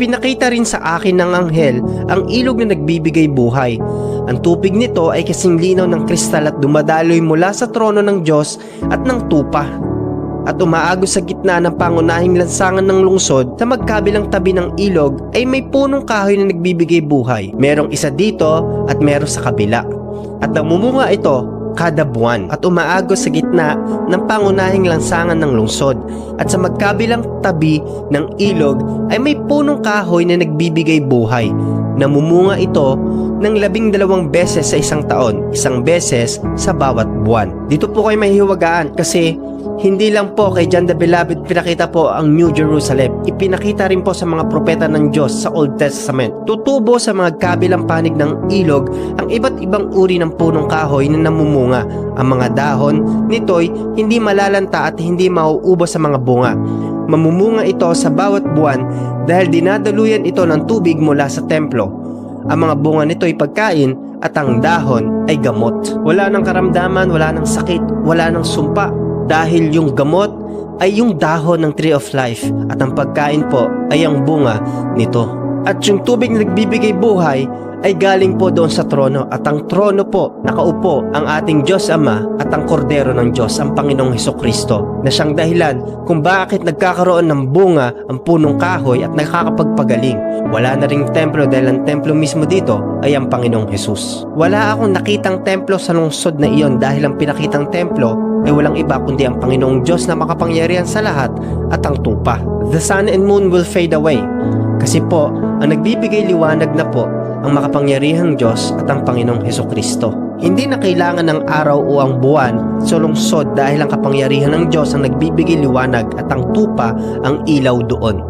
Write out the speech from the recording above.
Ipinakita rin sa akin ng anghel ang ilog na nagbibigay buhay. Ang tubig nito ay kasing linaw ng kristal at dumadaloy mula sa trono ng Diyos at ng tupa, at umaagos sa gitna ng pangunahing lansangan ng lungsod. Sa magkabilang tabi ng ilog ay may punong kahoy na nagbibigay buhay. Merong isa dito at meron sa kabila, at namumunga ito kada buwan, at umaagos sa gitna ng pangunahing lansangan ng lungsod. At sa magkabilang tabi ng ilog ay may punong kahoy na nagbibigay buhay. Namumunga ito ng 12 beses sa isang taon, 1 beses sa bawat buwan. Dito po kayo mahihiwagaan kasi hindi lang po kay John the Beloved pinakita po ang New Jerusalem. Ipinakita rin po sa mga propeta ng Diyos sa Old Testament. Tutubo sa mga kabilang panig ng ilog ang iba't ibang uri ng punong kahoy na namumunga. Ang mga dahon nito'y hindi malalanta at hindi mauubos sa mga bunga. Mamumunga ito sa bawat buwan dahil dinadaluyan ito ng tubig mula sa templo. Ang mga bunga nito'y pagkain at ang dahon ay gamot. Wala nang karamdaman, wala nang sakit, wala nang sumpa, dahil yung gamot ay yung dahon ng Tree of Life at ang pagkain po ay ang bunga nito. At yung tubig na nagbibigay buhay ay galing po doon sa trono, at ang trono po nakaupo ang ating Diyos Ama at ang Kordero ng Diyos, ang Panginoong Hesukristo, na siyang dahilan kung bakit nagkakaroon ng bunga ang punong kahoy at nakakapagpagaling. Wala na ring templo dahil ang templo mismo dito ay ang Panginoong Hesus. Wala akong nakitang templo sa lungsod na iyon dahil ang pinakitang templo ay walang iba kundi ang Panginoong Diyos na makapangyarihan sa lahat at ang tupa. The sun and moon will fade away, kasi po ang nagbibigay liwanag na po ang makapangyarihang Diyos at ang Panginoong Hesukristo. Hindi na kailangan ng araw o ang buwan sa lungsod dahil ang kapangyarihan ng Diyos ang nagbibigay liwanag at ang tupa ang ilaw doon.